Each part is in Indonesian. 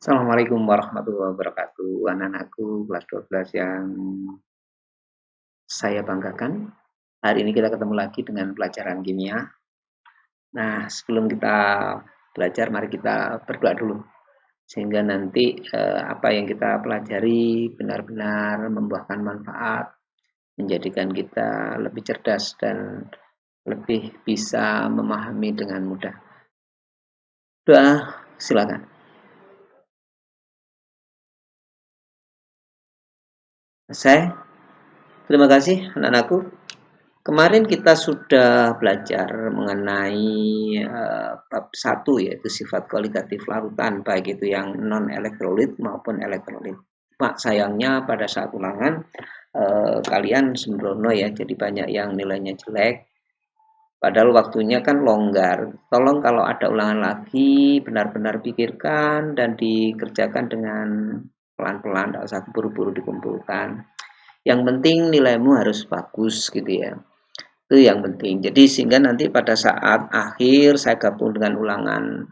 Assalamualaikum warahmatullahi wabarakatuh. Anak-anakku kelas 12 yang saya banggakan. Hari ini kita ketemu lagi dengan pelajaran kimia. Nah, sebelum kita belajar, mari kita berdoa dulu. Sehingga nanti apa yang kita pelajari benar-benar membuahkan manfaat, menjadikan kita lebih cerdas dan lebih bisa memahami dengan mudah. Doa, silakan. Saya, terima kasih anak-anakku. Kemarin kita sudah belajar mengenai bab 1 yaitu sifat kualitatif larutan baik itu yang non elektrolit maupun elektrolit. Pak sayangnya pada saat ulangan kalian sembrono ya, jadi banyak yang nilainya jelek. Padahal waktunya kan longgar. Tolong kalau ada ulangan lagi benar-benar pikirkan dan dikerjakan dengan pelan-pelan, tidak usah buru-buru dikumpulkan. Yang penting nilaimu harus bagus gitu ya. Itu yang penting. Jadi sehingga nanti pada saat akhir saya gabung dengan ulangan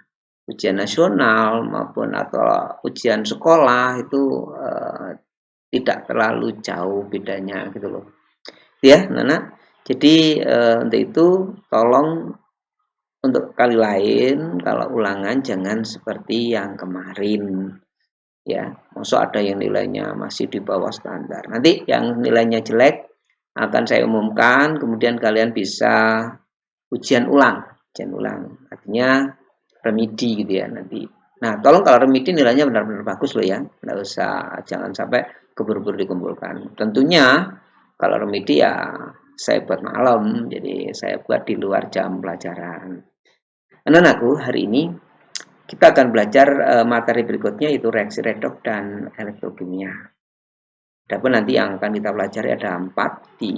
ujian nasional maupun atau ujian sekolah itu tidak terlalu jauh bedanya gitu loh. Ya, Nana. Jadi untuk itu tolong untuk kali lain kalau ulangan jangan seperti yang kemarin. Ya, maksud ada yang nilainya masih di bawah standar. Nanti yang nilainya jelek akan saya umumkan, kemudian kalian bisa ujian ulang, artinya remedi gitu ya nanti. Nah, tolong kalau remedi nilainya benar-benar bagus loh ya, nggak usah, jangan sampai keburu-buru dikumpulkan. Tentunya kalau remedi ya saya buat malam, jadi saya buat di luar jam pelajaran. Anak-anakku, hari ini kita akan belajar materi berikutnya yaitu reaksi redoks dan elektrokimia. Adapun nanti yang akan kita pelajari ada 4 di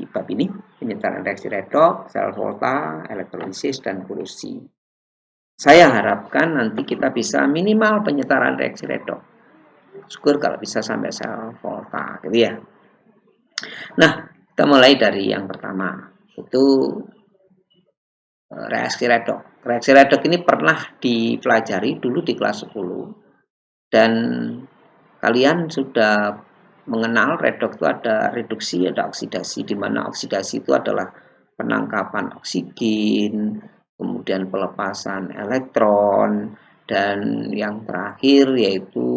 bab ini, penyetaraan reaksi redoks, sel volta, elektrolisis, dan korosi. Saya harapkan nanti kita bisa minimal penyetaraan reaksi redoks. Syukur kalau bisa sampai sel volta, gitu ya. Nah, kita mulai dari yang pertama, itu reaksi redoks. Reaksi redoks ini pernah dipelajari dulu di kelas 10 dan kalian sudah mengenal redoks itu ada reduksi, ada oksidasi, di mana oksidasi itu adalah penangkapan oksigen, kemudian pelepasan elektron, dan yang terakhir yaitu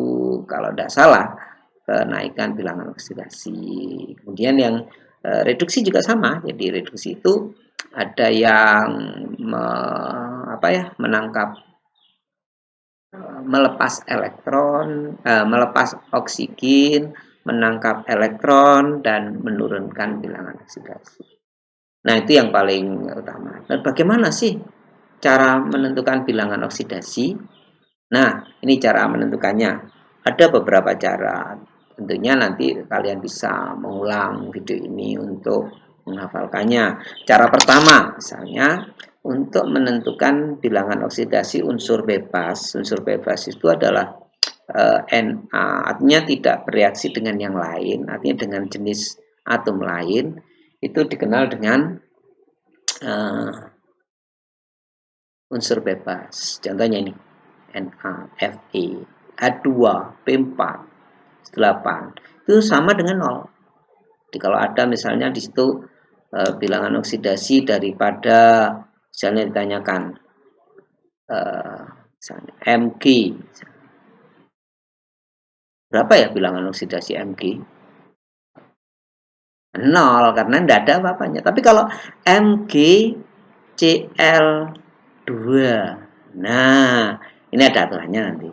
kalau tidak salah kenaikan bilangan oksidasi. Kemudian yang reduksi juga sama, jadi reduksi itu ada yang menangkap melepas elektron, melepas oksigen, menangkap elektron, dan menurunkan bilangan oksidasi. Nah, itu yang paling utama. Dan bagaimana sih cara menentukan bilangan oksidasi? Nah, ini cara menentukannya. Ada beberapa cara. Tentunya nanti kalian bisa mengulang video ini untuk menghafalkannya. Cara pertama, misalnya, untuk menentukan bilangan oksidasi unsur bebas. Unsur bebas itu adalah Na, artinya tidak bereaksi dengan yang lain, artinya dengan jenis atom lain, itu dikenal dengan unsur bebas. Contohnya ini, Na, Fe, H2, P4, 8. Itu sama dengan 0. Jadi kalau ada misalnya di situ bilangan oksidasi daripada misalnya ditanyakan misalnya Mg, berapa ya bilangan oksidasi Mg? 0 karena tidak ada apa-apanya. Tapi kalau MgCl2, nah ini ada aturannya nanti.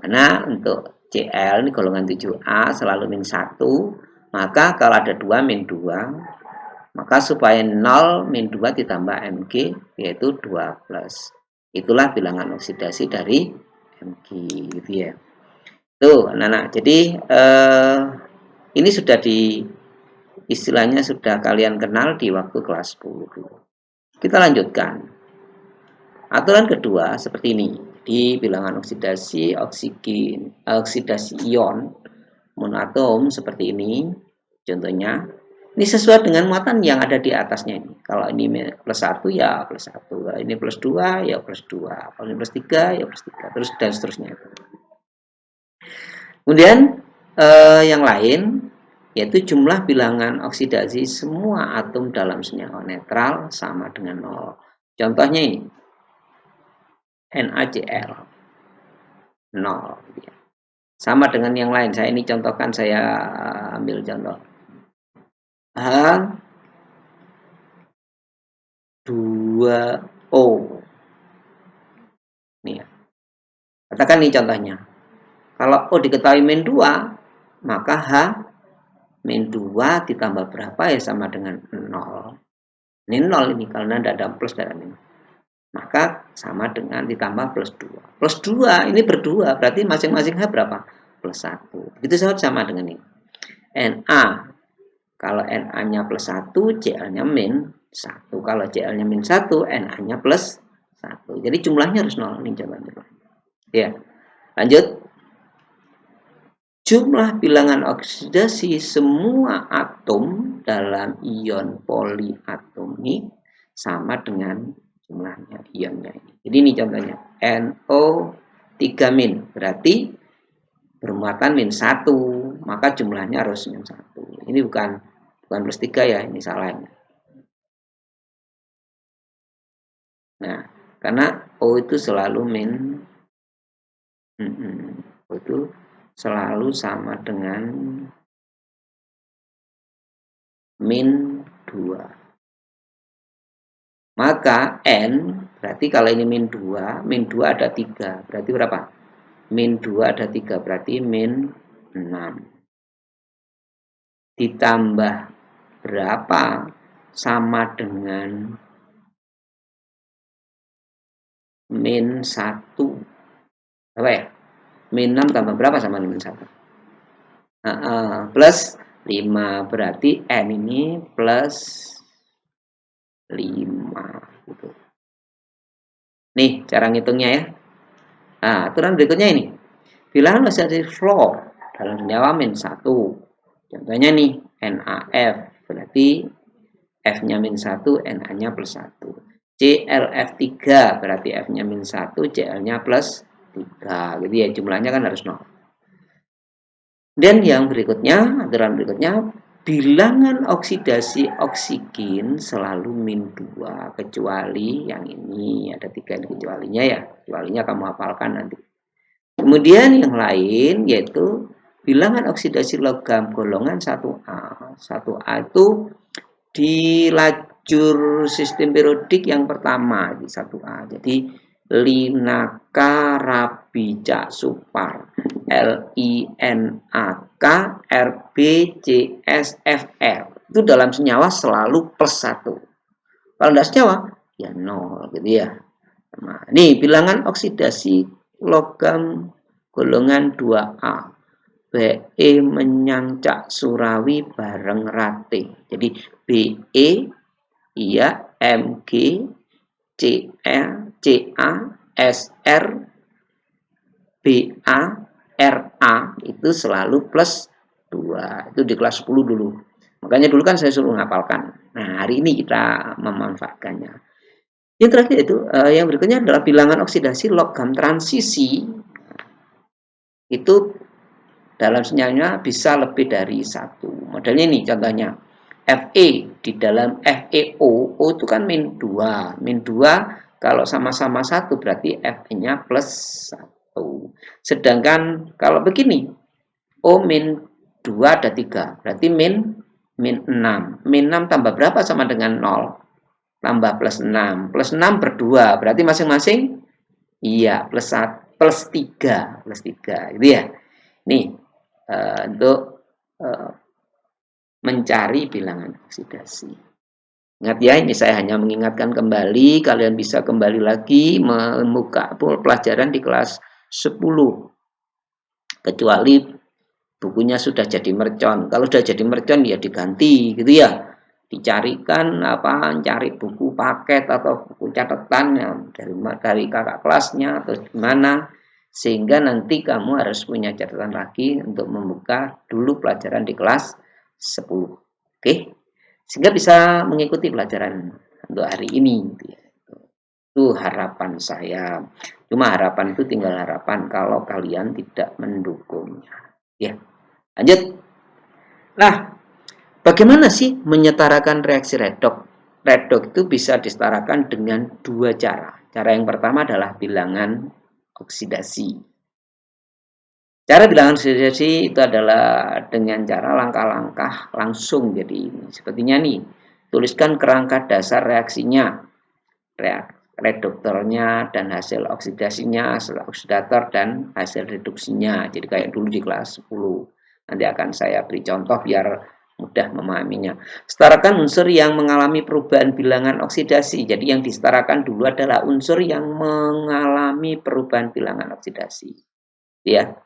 Karena untuk Cl ini golongan 7A selalu min 1, maka kalau ada 2 min 2, maka supaya 0 min 2 ditambah Mg yaitu 2 plus. Itulah bilangan oksidasi dari Mg gitu ya. Tuh anak-anak, jadi ini sudah istilahnya sudah kalian kenal di waktu kelas 10. Kita lanjutkan. Aturan kedua seperti ini. Di bilangan oksidasi oksidasi ion monoatom seperti ini. Contohnya, ini sesuai dengan muatan yang ada di atasnya ini. Kalau ini plus 1 ya plus 1. Kalau ini plus 2 ya plus 2. Kalau ini plus 3 ya plus 3. Terus dan seterusnya. Kemudian yang lain yaitu jumlah bilangan oksidasi semua atom dalam senyawa netral sama dengan 0. Contohnya ini NaCl 0. Sama dengan yang lain. Saya ini contohkan, saya ambil contoh H2O. Nih ya. Katakan nih contohnya. Kalau O diketahui min 2, maka H min 2 ditambah berapa ya sama dengan 0. Ini 0 ini karena tidak ada plus dan minus. Maka sama dengan ditambah plus 2. Plus 2 ini berdua, berarti masing-masing H berapa? Plus 1. Begitu sama dengan ini. Na, kalau Na-nya plus 1, Cl-nya min 1. Kalau Cl-nya min 1, Na-nya plus 1. Jadi jumlahnya harus 0. Ini coba. Ya, lanjut. Jumlah bilangan oksidasi semua atom dalam ion poliatomik sama dengan jumlahnya ionnya ini. Jadi ini contohnya NO3-, berarti bermuatan min 1, maka jumlahnya harus min 1. Ini bukan plus 3 ya, ini salah. Nah, karena O itu selalu min O itu selalu sama dengan min 2. Maka N, berarti kalau ini min 2 ada 3. Berarti berapa? Min 2 ada 3, berarti min 6. Ditambah berapa sama dengan min 1. Apa ya? Min 6 tambah berapa sama min 1? Plus 5, berarti N ini plus 5 gitu. Nih cara ngitungnya ya. Nah, aturan berikutnya ini. Bilangan oksidasi fluor dalam senyawa min 1. Contohnya nih NaF, berarti F-nya min 1, Na-nya plus 1. ClF3, berarti F-nya min 1, Cl-nya plus 3. Jadi ya jumlahnya kan harus 0. Dan yang berikutnya, aturan berikutnya, bilangan oksidasi oksigen selalu min 2, kecuali yang ini, ada 3 kecualinya ya. Kecualinya kamu hafalkan nanti. Kemudian yang lain yaitu bilangan oksidasi logam golongan 1A. 1A itu di lajur sistem periodik yang pertama di 1A. Jadi Linaka Rabica Supar LINAK RBCSFR itu dalam senyawa selalu plus 1. Kalau tidak senyawa ya 0 gitu ya. Nah, ini bilangan oksidasi logam golongan 2A. Be menyancak Surawi bareng Rate. Jadi Be iya Mg Cl Ca Sr Ba Ra itu selalu plus 2. Itu di kelas 10 dulu. Makanya dulu kan saya suruh ngapalkan. Nah, hari ini kita memanfaatkannya. Yang terakhir itu, yang berikutnya adalah bilangan oksidasi logam transisi. Itu dalam sinyalnya bisa lebih dari 1. Modelnya ini contohnya. Fe di dalam FeO, O itu kan min 2. Min 2 kalau sama-sama 1 berarti Fe-nya plus 1. Sedangkan kalau begini, O min 2 ada 3, berarti min 6. Min 6 tambah berapa sama dengan 0? Tambah plus 6. Plus 6 berdua, berarti masing-masing iya plus 1, plus 3. Plus 3, gitu ya. Nih, untuk mencari bilangan oksidasi. Ingat ya, ini saya hanya mengingatkan kembali, kalian bisa kembali lagi membuka pelajaran di kelas 10. Kecuali bukunya sudah jadi mercon. Kalau sudah jadi mercon ya diganti gitu ya. Dicarikan cari buku paket atau buku catatan yang dari kakak kelasnya atau gimana, sehingga nanti kamu harus punya catatan lagi untuk membuka dulu pelajaran di kelas 10. Oke? Sehingga bisa mengikuti pelajaran untuk hari ini gitu ya. Itu harapan saya. Cuma harapan itu tinggal harapan kalau kalian tidak mendukungnya. Ya, lanjut. Nah, bagaimana sih menyetarakan reaksi redox? Redox itu bisa disetarakan dengan dua cara. Cara yang pertama adalah bilangan oksidasi. Cara bilangan oksidasi itu adalah dengan cara langkah-langkah langsung. Jadi sepertinya nih, tuliskan kerangka dasar reaksinya, reduktornya dan hasil oksidasinya, hasil oksidator dan hasil reduksinya. Jadi kayak dulu di kelas 10. Nanti akan saya beri contoh biar mudah memahaminya. Setarakan unsur yang mengalami perubahan bilangan oksidasi. Jadi yang disetarakan dulu adalah unsur yang mengalami perubahan bilangan oksidasi. Ya.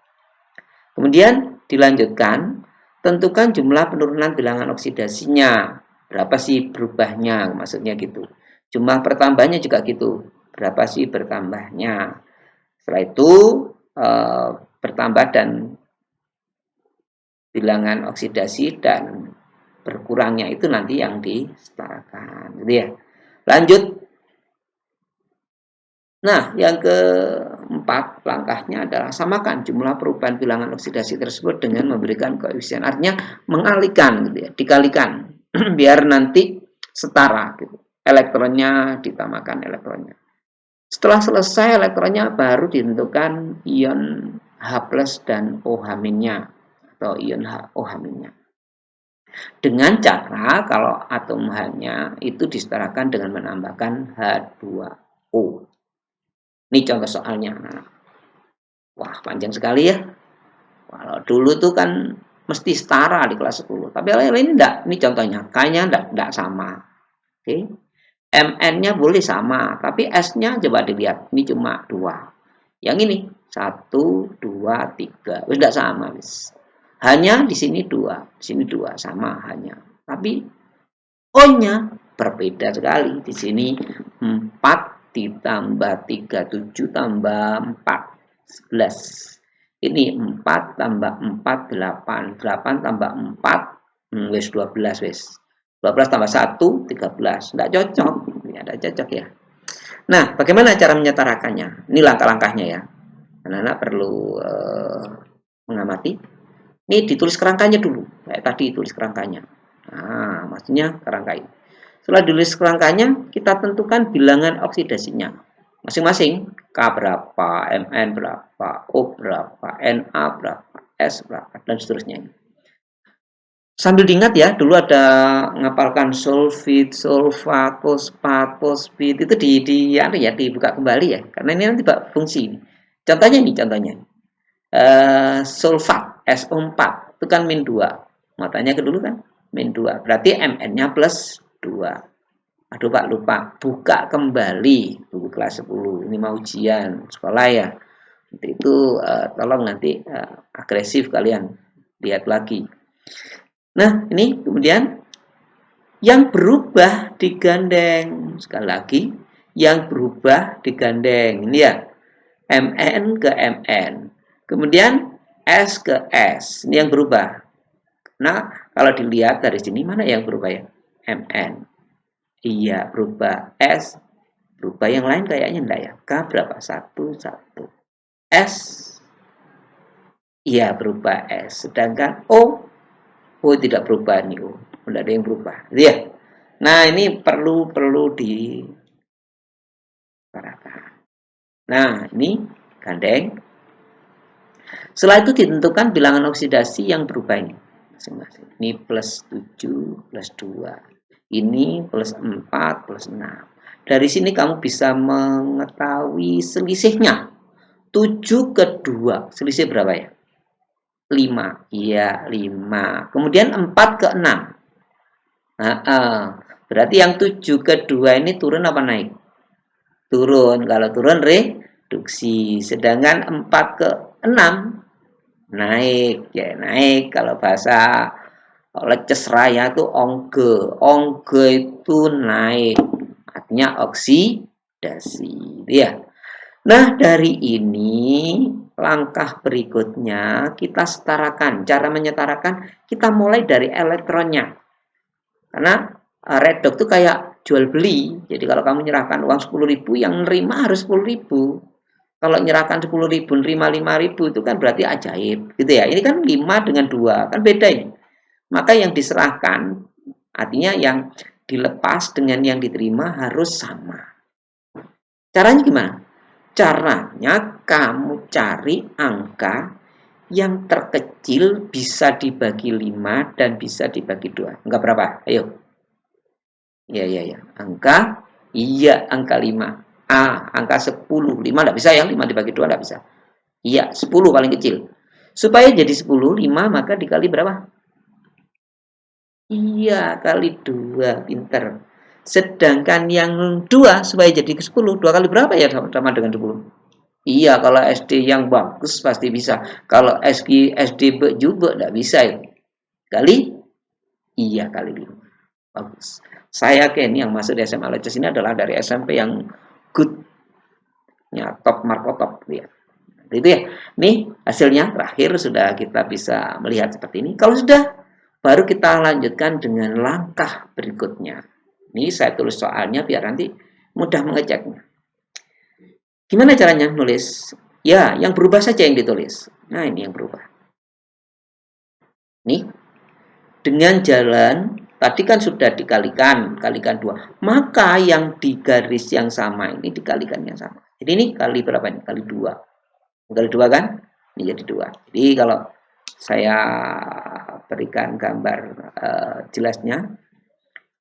Kemudian dilanjutkan, tentukan jumlah penurunan bilangan oksidasinya. Berapa sih berubahnya, maksudnya gitu. Jumlah pertambahnya juga gitu. Berapa sih bertambahnya. Setelah itu bertambah dan bilangan oksidasi dan berkurangnya itu nanti yang disetarakan. Gitu ya. Lanjut. Nah, yang keempat langkahnya adalah samakan jumlah perubahan bilangan oksidasi tersebut dengan memberikan koefisien. Artinya mengalihkan gitu ya, dikalikan biar nanti setara gitu. Elektronnya ditambahkan elektronnya. Setelah selesai elektronnya baru ditentukan ion H+ dan OH- atau ion OH-. Dengan cara kalau atom H-nya itu disetarakan dengan menambahkan H2O. Ini contoh soalnya. Wah, panjang sekali ya. Kalau dulu tuh kan mesti setara di kelas 10. Tapi ini enggak. Ini contohnya. K-nya enggak sama. Oke. Mn-nya boleh sama. Tapi S-nya coba dilihat. Ini cuma 2. Yang ini. 1, 2, 3. Enggak sama. Hanya di sini 2. Di sini 2. Sama hanya. Tapi O-nya berbeda sekali. Di sini 4 ditambah 37 tambah 4, 11. Ini 4 tambah 4, 8. 8 tambah 4, wis 12 wis. 12 tambah 1, 13. Tidak cocok. Ya, tidak cocok ya. Nah, bagaimana cara menyetarakannya? Ini langkah-langkahnya ya. Anak-anak perlu mengamati. Ini ditulis kerangkanya dulu. Kayak tadi tulis kerangkanya. Nah, maksudnya kerangka ini. Setelah ditulis kerangkanya, kita tentukan bilangan oksidasinya. Masing-masing, K berapa, Mn berapa, O berapa, Na berapa, S berapa, dan seterusnya. Sambil diingat ya, dulu ada ngapalkan sulfit, sulfat, fosfat, fosfit, itu dibuka kembali ya, karena ini nanti fungsi. Contohnya nih, sulfat, SO4, itu kan min 2. Matanya ke dulu kan, min 2. Berarti Mn-nya plus 2. Aduh Pak, lupa. Buka kembali buku kelas 10. Ini mau ujian sekolah ya. Nanti itu tolong nanti agresif kalian. Lihat lagi. Nah, ini kemudian yang berubah digandeng. Sekali lagi, yang berubah digandeng. Ini ya. Mn ke Mn. Kemudian S ke S. Ini yang berubah. Nah, kalau dilihat dari sini, mana yang berubah ya? Mn. Iya, berubah. S. Berubah yang lain kayaknya enggak ya? K berapa? 1, 1. S. Iya, berubah S. Sedangkan O. O tidak berubah nih. O. Enggak ada yang berubah. Iya. Nah, ini perlu diutarakan. Nah, ini gandeng. Setelah itu ditentukan bilangan oksidasi yang berubah ini. Masing-masing. Ini plus 7, plus 2. Ini plus 4, plus 6. Dari sini kamu bisa mengetahui selisihnya. 7 ke 2. Selisih berapa ya? 5. Iya, 5. Kemudian 4 ke 6. Berarti yang 7 ke 2 ini turun apa naik? Turun. Kalau turun reduksi. Sedangkan 4 ke 6 naik. Ya, naik. Kalau bahasa leces raya itu ongge. Ongge itu naik. Artinya oksidasi. Ya. Nah, dari ini langkah berikutnya kita setarakan. Cara menyetarakan kita mulai dari elektronnya. Karena redox itu kayak jual beli. Jadi kalau kamu menyerahkan uang 10.000, yang nerima harus 10.000. Kalau menyerahkan 10.000, nerima 5.000 itu kan berarti ajaib, gitu ya. Ini kan 5 dengan 2, kan beda ini. Maka yang diserahkan, artinya yang dilepas dengan yang diterima harus sama. Caranya gimana? Caranya kamu cari angka yang terkecil bisa dibagi 5 dan bisa dibagi 2. Angka berapa? Ayo. Ya. Angka 5. Angka 10. 5 enggak bisa ya, 5 dibagi 2 enggak bisa. Iya, 10 paling kecil. Supaya jadi 10, 5 maka dikali berapa? Iya, kali 2, pinter. Sedangkan yang 2 supaya jadi 10, 2 kali berapa ya sama dengan 10? Iya, kalau SD yang bagus pasti bisa. Kalau SD juga enggak bisa itu. Kali 5. Bagus. Saya yakin yang masuk di SMA Leces ini adalah dari SMP yang good, ya, top markotop ya. Itu ya. Nih hasilnya terakhir sudah kita bisa melihat seperti ini. Kalau sudah, baru kita lanjutkan dengan langkah berikutnya. Ini saya tulis soalnya biar nanti mudah mengeceknya. Gimana caranya nulis? Ya, yang berubah saja yang ditulis. Nah, ini yang berubah. Nih, dengan jalan tadi kan sudah kalikan 2. Maka yang di garis yang sama ini dikalikan yang sama. Jadi ini kali berapa ini? Kali 2. Kali 2 kan? Ini jadi 2. Jadi kalau saya berikan gambar jelasnya,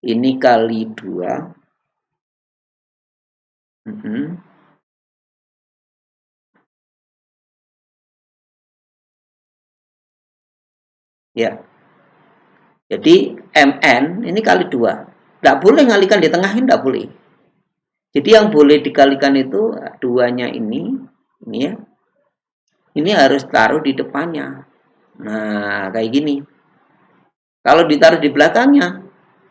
ini kali 2. Ya. Jadi MN ini kali 2. Tidak boleh ngalikan di tengah, ini tidak boleh. Jadi yang boleh dikalikan itu 2-nya ini ya. Ini harus taruh di depannya. Nah, kayak gini. Kalau ditaruh di belakangnya,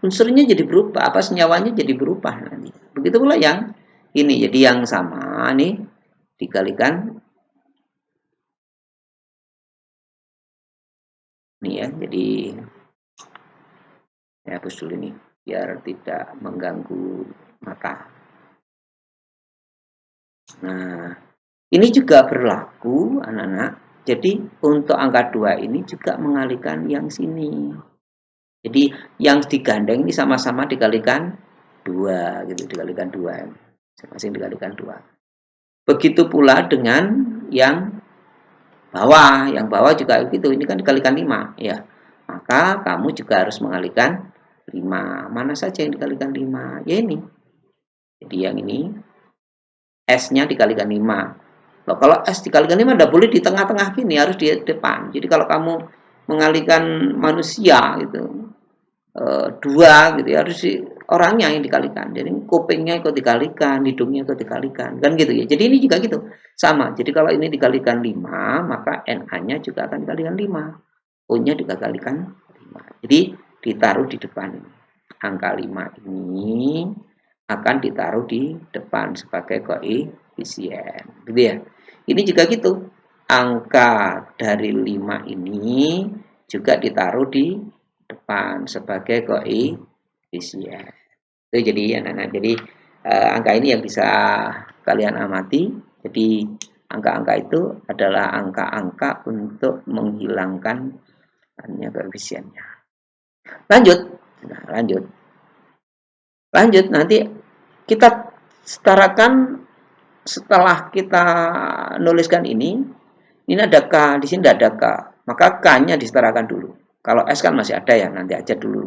unsurnya jadi berubah, senyawanya jadi berubah nanti. Begitu pula yang ini, jadi yang sama nih dikalikan nih ya. Jadi saya hapus dulu nih biar tidak mengganggu mata. Nah, ini juga berlaku anak-anak. Jadi untuk angka 2 ini juga mengalihkan yang sini. Jadi yang digandeng ini sama-sama dikalikan 2 gitu, dikalikan 2. Masing-masing dikalikan 2. Begitu pula dengan yang bawah. Yang bawah juga begitu. Ini kan dikalikan 5 ya. Maka kamu juga harus mengalihkan 5. Mana saja yang dikalikan 5? Ya ini. Jadi yang ini S-nya dikalikan 5. Loh, kalau S dikalikan 5 tidak boleh di tengah-tengah gini, harus di depan. Jadi kalau kamu mengalihkan manusia gitu, 2 gitu ya, harus orangnya yang dikalikan. Jadi kupingnya ikut dikalikan, hidungnya ikut dikalikan, kan gitu ya. Jadi ini juga gitu, sama. Jadi kalau ini dikalikan 5, maka NA-nya juga akan dikalikan 5. O-nya dikalikan 5. Jadi ditaruh di depan. Angka 5 ini akan ditaruh di depan sebagai koefisien. Gitu ya. Ini juga gitu. Angka dari 5 ini juga ditaruh di depan sebagai koefisien. Itu jadi anak-anak. Jadi angka ini yang bisa kalian amati. Jadi angka-angka itu adalah angka-angka untuk menghilangkan koefisiennya. Lanjut nanti kita setarakan setelah kita nuliskan ini ada K, di sini tidak ada K, maka K-nya disetarakan dulu. Kalau S kan masih ada ya, nanti aja dulu.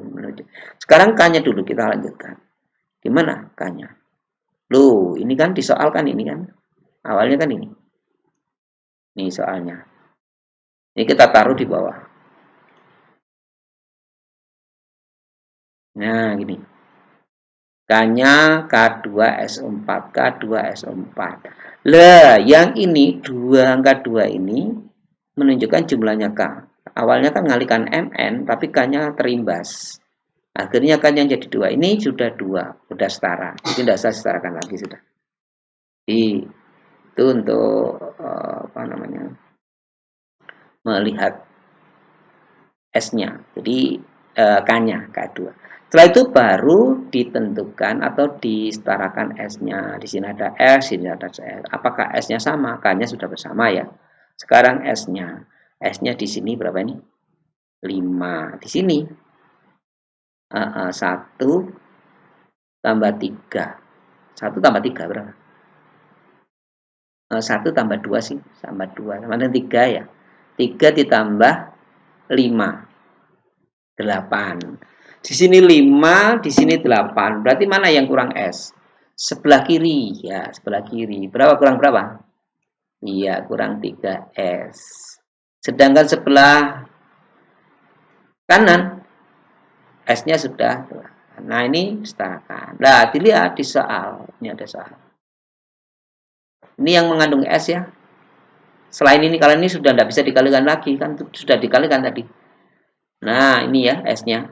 Sekarang K-nya dulu kita lanjutkan. Gimana K-nya? Loh, ini kan disoalkan ini kan. Awalnya kan ini. Ini soalnya. Ini kita taruh di bawah. Nah, gini. K-nya K2SO4, K2SO4. Lah, yang ini angka 2 ini menunjukkan jumlahnya K. Awalnya kan ngalikan MN, tapi K-nya terimbas. Akhirnya K-nya jadi 2. Ini sudah 2, sudah setara. Jadi tidak usah setarakan lagi sudah. Jadi itu untuk melihat S-nya. Jadi K-nya, K2. Setelah itu baru ditentukan atau disetarakan S-nya. Di sini ada S, di sini ada S. Apakah S-nya sama? K-nya sudah bersama ya. Sekarang S-nya. S-nya di sini berapa ini? 5. Di sini 1 tambah 3. 1 tambah 3 berapa? 1 tambah 2 sih. Tambah 2. Sama dengan 3 ya. 3 ditambah 5. 8. Di sini 5, di sini 8. Berarti mana yang kurang S? Sebelah kiri. Ya, sebelah kiri. Berapa kurang berapa? Iya, kurang 3S. Sedangkan sebelah kanan, S-nya sudah. Nah, ini setarakan. Nah, dilihat di soal. Ini ada soal. Ini yang mengandung S ya. Selain ini, kalian ini sudah tidak bisa dikalikan lagi. Kan sudah dikalikan tadi. Nah, ini ya S-nya.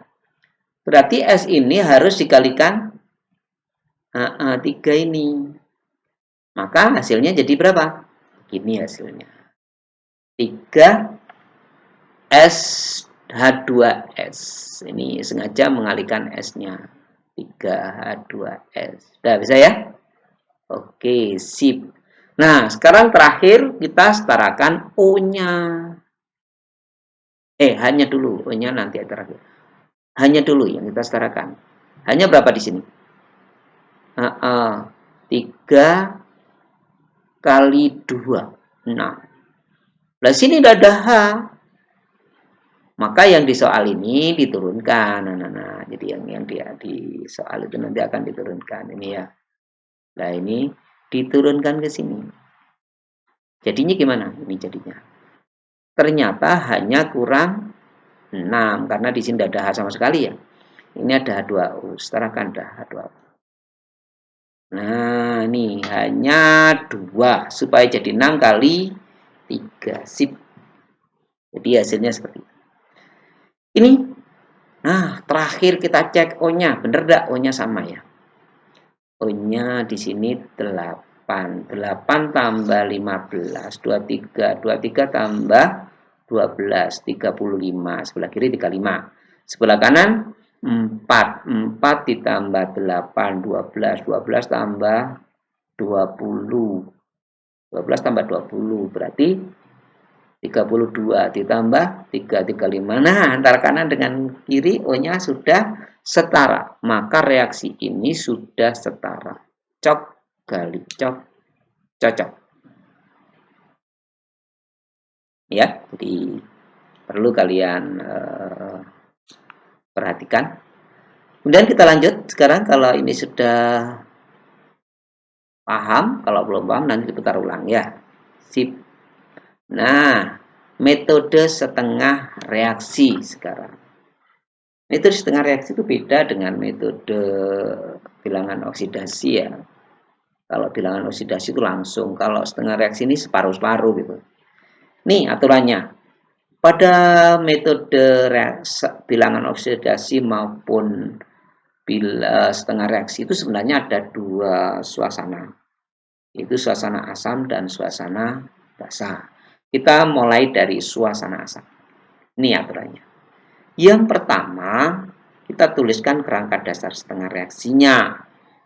Berarti S ini harus dikalikan 3 ini. Maka hasilnya jadi berapa? Ini hasilnya. 3 S H2S. Ini sengaja mengalihkan S-nya. 3H2S. Sudah bisa ya? Oke, sip. Nah, sekarang terakhir kita setarakan O-nya. Hanya dulu. O-nya nanti terakhir. Hanya dulu yang kita setarakan. Hanya berapa di sini? 3 kali 2. 6. Nah, sini tidak ada H. Maka yang di soal ini diturunkan. Nah. Jadi yang dia di soal itu nanti akan diturunkan. Ini ya. Nah, ini diturunkan ke sini. Jadinya gimana? Ini jadinya. Ternyata hanya kurang 6. Karena di sini tidak ada H sama sekali ya. Ini ada H2O. Setarakan ada H2O. Nah, ini hanya 2. Supaya jadi 6 kali 3. Sip. Jadi hasilnya seperti itu. Ini. Nah, terakhir kita cek O-nya. Benar tidak? O-nya sama ya. O-nya di sini 8. 8 tambah 15. 23. 23 tambah 12. 35. Sebelah kiri 35. Sebelah kanan 4. 4 ditambah 8. 12. 12 tambah 20. 12 tambah 20. Berarti 32 ditambah 335. Nah, antara kanan dengan kiri O-nya sudah setara. Maka reaksi ini sudah setara. Cok gali cok, cocok. Ya, jadi perlu kalian perhatikan. Kemudian kita lanjut. Sekarang kalau ini sudah paham, kalau belum paham nanti diputar ulang ya. Sip. Nah, metode setengah reaksi sekarang. Metode setengah reaksi itu beda dengan metode bilangan oksidasi ya. Kalau bilangan oksidasi itu langsung, kalau setengah reaksi ini separuh-separuh gitu. Nih aturannya. Pada metode bilangan oksidasi maupun setengah reaksi itu sebenarnya ada 2 suasana. Itu suasana asam dan suasana basa. Kita mulai dari suasana asam. Ini aturannya. Yang pertama, kita tuliskan kerangka dasar setengah reaksinya,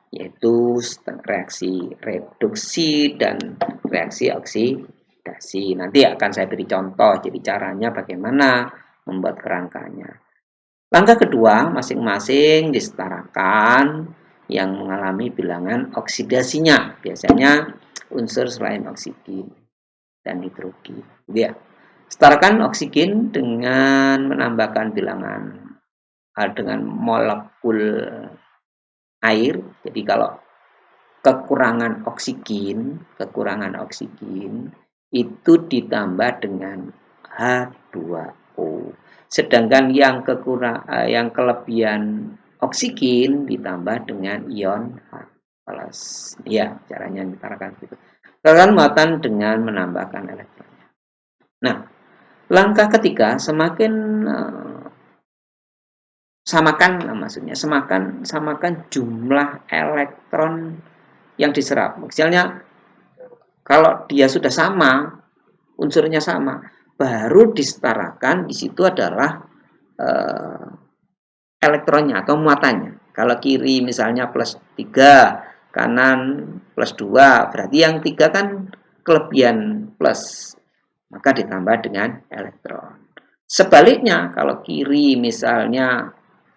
yaitu reaksi reduksi dan reaksi oksidasi. Nanti akan saya beri contoh, jadi caranya bagaimana membuat kerangkanya. Langkah kedua, masing-masing disetarakan yang mengalami bilangan oksidasinya. Biasanya unsur selain oksigen dan hidrogen. Ya. Setarakan oksigen dengan menambahkan bilangan dengan molekul air. Jadi kalau kekurangan oksigen itu ditambah dengan H2O. Sedangkan yang kelebihan oksigen ditambah dengan ion H+. Ya, caranya ditarakan gitu. Setarakan muatan dengan menambahkan elektronnya. Nah, langkah ketiga, semakin samakan jumlah elektron yang diserap. Misalnya kalau dia sudah sama, unsurnya sama, baru disetarakan. Di situ adalah elektronnya atau muatannya. Kalau kiri misalnya plus 3, kanan plus 2, berarti yang 3 kan kelebihan plus, maka ditambah dengan elektron. Sebaliknya, kalau kiri misalnya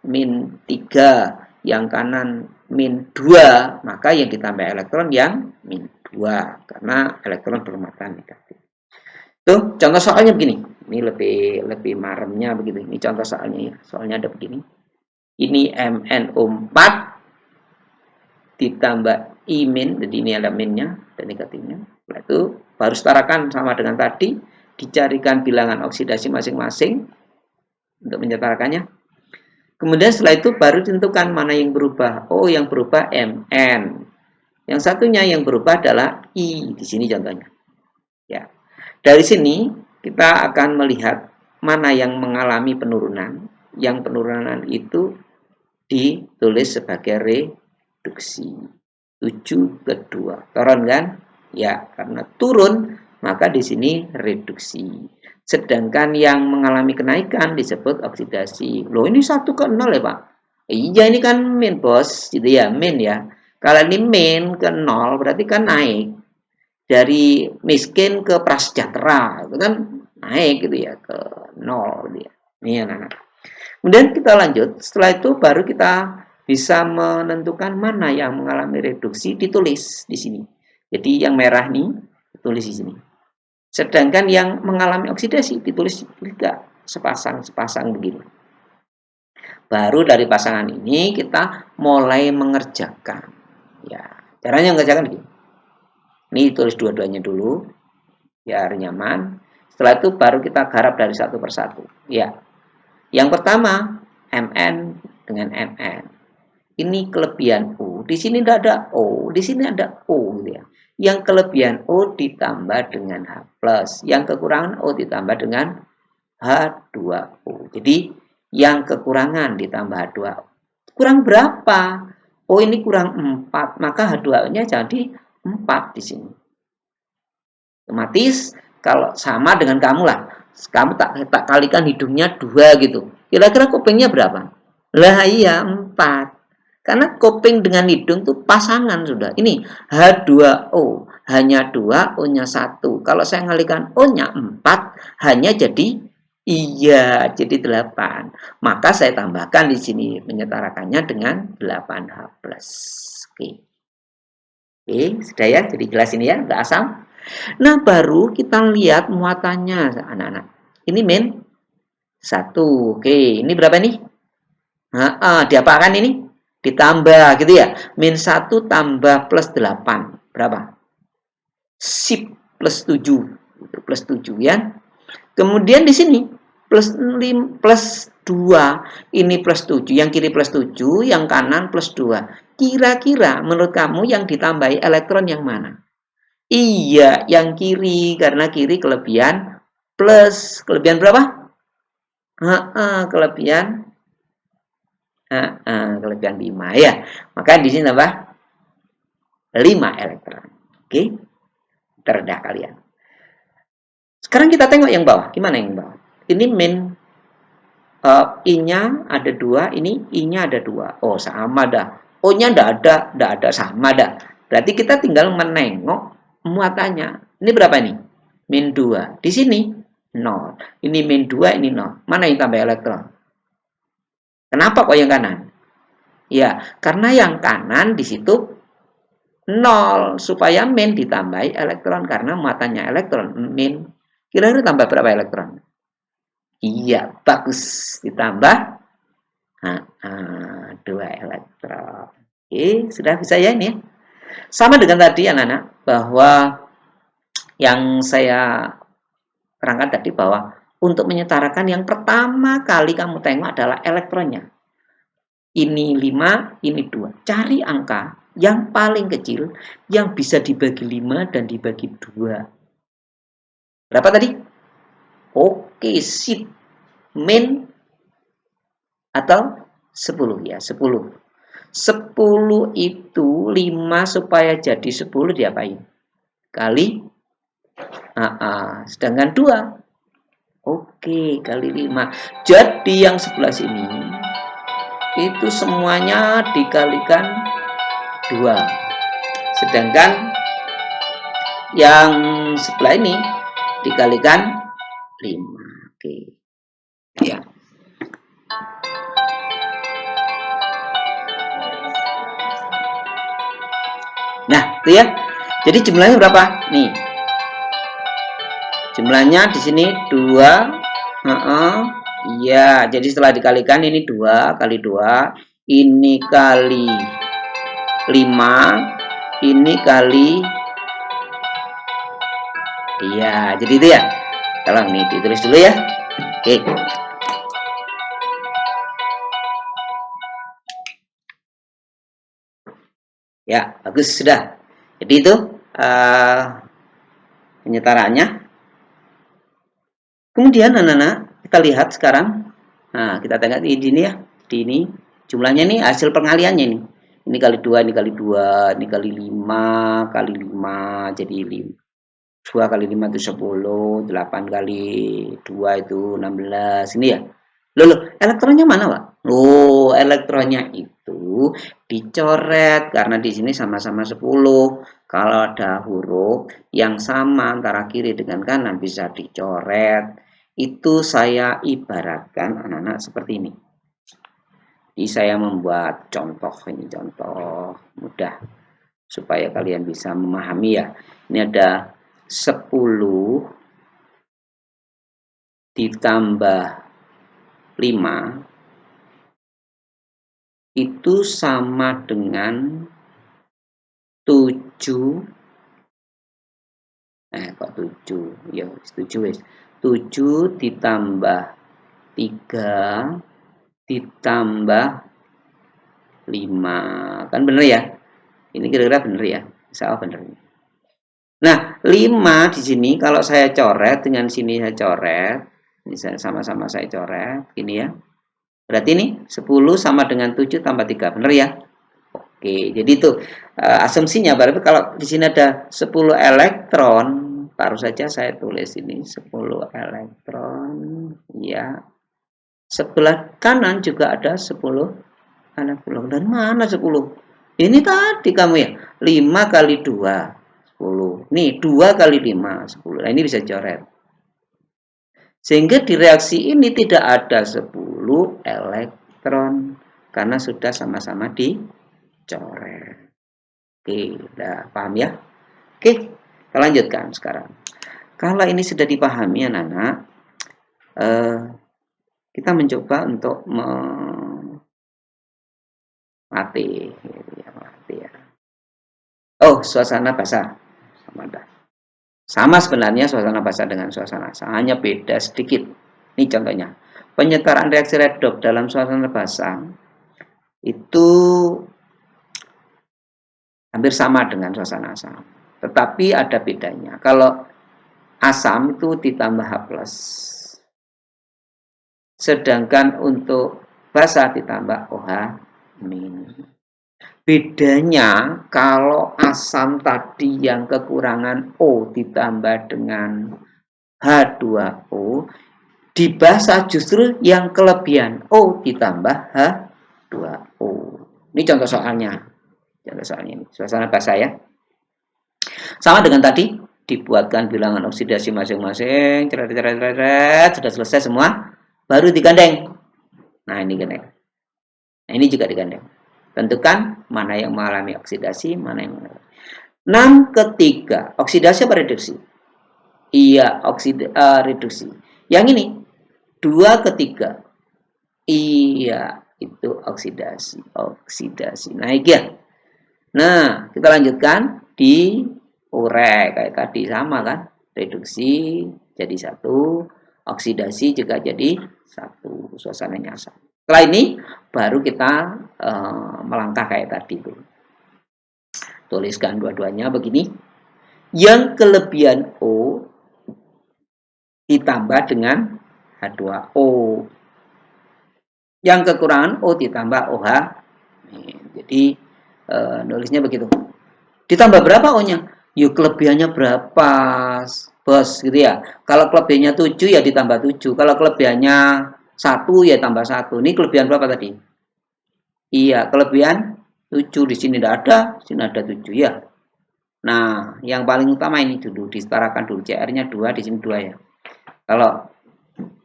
min 3, yang kanan min 2, maka yang ditambah elektron yang min 2, karena elektron bermuatan negatif. Tuh, contoh soalnya begini. Ini lebih maremnya begitu. Ini contoh soalnya ya. Soalnya ada begini. Ini MnO4 ditambah I-min, jadi ini ada minnya dan negatifnya. Setelah itu baru setarakan sama dengan tadi, dicarikan bilangan oksidasi masing-masing untuk menyetarakannya. Kemudian setelah itu baru ditentukan mana yang berubah. Oh, yang berubah Mn. Yang satunya yang berubah adalah I. Di sini contohnya. Ya. Dari sini kita akan melihat mana yang mengalami penurunan. Yang penurunan itu ditulis sebagai reduksi. 7 ke 2. Turun kan? Ya, karena turun maka di sini reduksi. Sedangkan yang mengalami kenaikan disebut oksidasi. Loh, ini 1 ke 0 ya, Pak? Iya, ini kan min, Bos. Gitu ya, min ya. Kalau ini min ke 0 berarti kan naik. Dari miskin ke prasejahtera. Itu kan naik gitu ya, ke 0 dia. Ini anak-anak. Kemudian kita lanjut. Setelah itu baru kita bisa menentukan mana yang mengalami reduksi, ditulis di sini. Jadi yang merah nih ditulis di sini. Sedangkan yang mengalami oksidasi ditulis juga sepasang-sepasang begini. Baru dari pasangan ini kita mulai mengerjakan. Ya, caranya mengerjakan begini. Ini tulis dua-duanya dulu, biar nyaman. Setelah itu baru kita garap dari satu persatu. Ya, yang pertama Mn dengan Mn. Ini kelebihan O. Di sini tidak ada O, di sini ada O gitu ya. Yang kelebihan O ditambah dengan H+, yang kekurangan O ditambah dengan H2O. Jadi yang kekurangan ditambah H2O. Kurang berapa? O ini kurang 4, maka H2O-nya jadi 4 di sini. Otomatis kalau sama dengan kamu lah, kamu tak kalikan hidungnya 2 gitu. Kira-kira kupingnya berapa? Lah iya 4. Karena kuping dengan hidung tuh pasangan sudah. Ini H2O, hanya 2, O-nya 1. Kalau saya ngalikan O-nya 4, hanya jadi iya, jadi 8. Maka saya tambahkan di sini menyetarakannya dengan 8H+. Oke. Oke, sudah ya, jadi jelas ini ya, nggak asam. Nah, baru kita lihat muatannya, anak-anak. Ini min 1. Oke, ini berapa nih? Diapakan ini? Ditambah gitu ya. Min 1 tambah plus 8. Berapa? Sip plus 7. Plus 7 ya. Kemudian di sini plus 5, plus 2. Ini plus 7. Yang kiri plus 7. Yang kanan plus 2. Kira-kira menurut kamu yang ditambahi elektron yang mana? Iya, yang kiri. Karena kiri kelebihan plus. Kelebihan berapa? Kelebihan kelebihan 5 ya. Maka di sini tambah 5 elektron. Oke. Terendah kalian. Sekarang kita tengok yang bawah. Gimana yang bawah? Ini min I-nya ada 2, ini I-nya ada 2. Oh, sama dah. O-nya enggak ada sama dah. Berarti kita tinggal menengok muatannya. Ini berapa nih? Min 2. Di sini 0. Ini min 2, ini 0. Mana yang tambah elektron? Kenapa kok yang kanan? Ya, karena yang kanan di situ 0. Supaya min ditambahi elektron. Karena muatannya elektron. Min. Kira-kira tambah berapa elektron? Iya, bagus. Ditambah 2 elektron. Oke, sudah bisa ya ini. Sama dengan tadi anak-anak. Bahwa yang saya terangkan tadi bahwa untuk menyetarakan yang pertama kali kamu tengok adalah elektronnya. Ini 5, ini 2. Cari angka yang paling kecil yang bisa dibagi 5 dan dibagi 2. Berapa tadi? Oke, sip. Min atau 10 ya, 10. 10 itu 5 supaya jadi 10 diapain? Kali sedangkan 2. Oke, kali 5. Jadi yang sebelah sini itu semuanya dikalikan 2. Sedangkan yang sebelah ini dikalikan 5. Oke. Ya. Nah, itu ya. Jadi jumlahnya berapa? Nih. Jumlahnya di sini 2. Iya, jadi setelah dikalikan ini 2 kali 2, ini kali 5, ini kali, iya, jadi itu ya. Tolong nih ditulis dulu ya. Oke. Ya, bagus sudah. Jadi itu penyetaraannya. Kemudian anak-anak kita lihat sekarang. Nah, kita tengok di sini ya. Di ini jumlahnya nih hasil pengaliannya nih. Ini kali 2, ini kali 2, ini kali 5, kali 5 jadi 5. 2 kali 5 itu 10, 8 kali 2 itu 16. Ini ya. Loh, elektronnya mana, Pak? Oh, elektronnya itu dicoret karena di sini sama-sama 10. Kalau ada huruf yang sama antara kiri dengan kanan bisa dicoret. Itu saya ibaratkan anak-anak seperti ini. Jadi saya membuat contoh, ini contoh mudah supaya kalian bisa memahami ya. Ini ada 10 ditambah 5 itu sama dengan 7. Kok 7? Ya, 7 wis. 7 ditambah 3 ditambah 5. Kan bener ya? Ini kira-kira bener ya? Insya Allah bener. Nah, 5 di sini kalau saya coret dengan sini saya coret, ini sama-sama saya coret, gini ya. Berarti ini 10 sama dengan 7 tambah 3, bener ya? Oke, jadi itu asumsinya berarti kalau di sini ada 10 elektron, taruh saja saya tulis ini 10 elektron, ya. Sebelah kanan juga ada 10 elektron. Dan mana 10? Ini tadi kamu ya, 5 kali 2. 10. Nih, 2 kali 5, 10. Nah, ini bisa coret. Sehingga di reaksi ini tidak ada 10 elektron. Karena sudah sama-sama dicoret. Oke, udah paham ya? Oke, kita lanjutkan sekarang. Kalau ini sudah dipahami anak-anak, kita mencoba untuk mati ya. Oh, suasana basah. Sama sebenarnya suasana basah dengan suasana asam, hanya beda sedikit. Ini contohnya. Penyetaraan reaksi redoks dalam suasana basah itu hampir sama dengan suasana asam. Tetapi ada bedanya. Kalau asam itu ditambah H+. Sedangkan untuk basah ditambah OH-. Bedanya kalau asam tadi yang kekurangan O ditambah dengan H2O, di basah justru yang kelebihan O ditambah H2O. Ini contoh soalnya. Contoh soalnya ini, suasana basah ya. Sama dengan tadi, dibuatkan bilangan oksidasi masing-masing, sudah selesai semua, baru digandeng. Nah, ini gandeng. Nah, ini juga digandeng. Tentukan mana yang mengalami oksidasi, mana yang mengalami. 6 ketiga, oksidasi apa reduksi? Iya, reduksi. Yang ini 2 ketiga. Iya, itu oksidasi. Naik ya. Nah, kita lanjutkan di urek kayak tadi sama kan? Reduksi jadi 1, oksidasi juga jadi 1. Suasananya sama. Setelah ini baru kita melangkah kayak tadi tuh. Tuliskan dua-duanya begini. Yang kelebihan O ditambah dengan H2O. Yang kekurangan O ditambah OH. Jadi nulisnya begitu. Ditambah berapa O-nya? Yuk kelebihannya berapa, bos, gitu ya. Kalau kelebihannya 7 ya ditambah 7. Kalau kelebihannya 1 ya tambah 1. Ini kelebihan berapa tadi? Iya, kelebihan 7 di sini tidak ada, di sini ada 7 ya. Nah, yang paling utama ini dulu disetarakan dulu CR-nya 2 di sini 2 ya. Kalau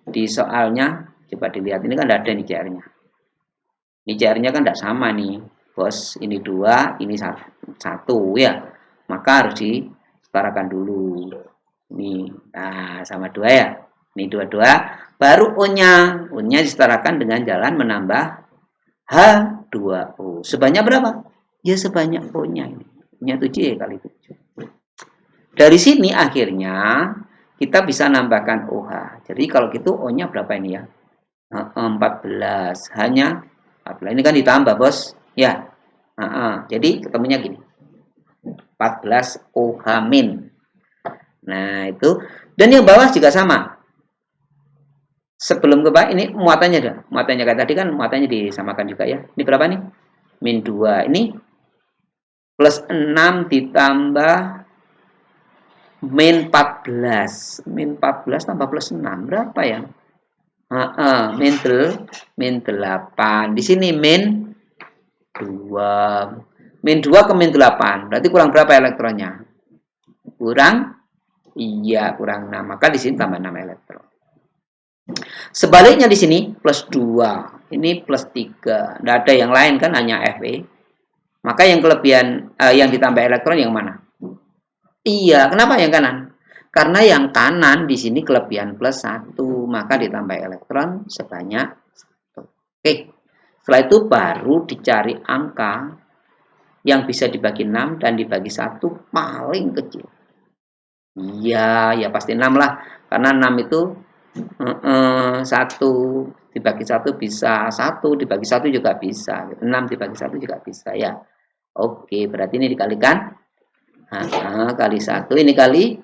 di soalnya coba dilihat ini kan tidak ada nih CR-nya. Ini CR-nya kan tidak sama nih, bos. Ini 2, ini 1 ya. Maka harus disetarakan dulu. Ini nah sama 2 ya. Ini 22. Baru O-nya. O-nya disetarakan dengan jalan menambah H2O. Sebanyak berapa? Ya sebanyak O-nya ini. O-nya 7 ya kali 7. Dari sini akhirnya kita bisa nambahkan OH. Jadi kalau gitu O-nya berapa ini ya? 14. Hanya 14. Ini kan ditambah, bos. Ya. Jadi ketemunya gini. 14 OH min. Nah, itu. Dan yang bawah juga sama. Sebelum ke bawah ini muatannya ada. Muatannya kayak tadi kan muatannya disamakan juga ya. Ini berapa nih? Min 2. Ini plus 6 ditambah min 14. Min 14 tambah plus 6. Berapa ya? Min 8. Di sini min 2. Min 2 ke min 8. Berarti kurang berapa elektronnya? Kurang? Iya, kurang 6. Maka di sini tambah 6 elektron. Sebaliknya di sini plus 2. Ini plus 3. Tidak ada yang lain kan, hanya Fe. Maka yang kelebihan yang ditambah elektron yang mana? Iya, kenapa yang kanan? Karena yang kanan di sini kelebihan plus 1, maka ditambah elektron sebanyak 1. Oke. Setelah itu baru dicari angka yang bisa dibagi 6 dan dibagi 1 paling kecil. Iya, ya pasti 6 lah. Karena 6 itu 1 dibagi 1 bisa, 1 dibagi 1 juga bisa. 6 dibagi 1 juga bisa ya. Oke, berarti ini dikalikan kali 1, ini kali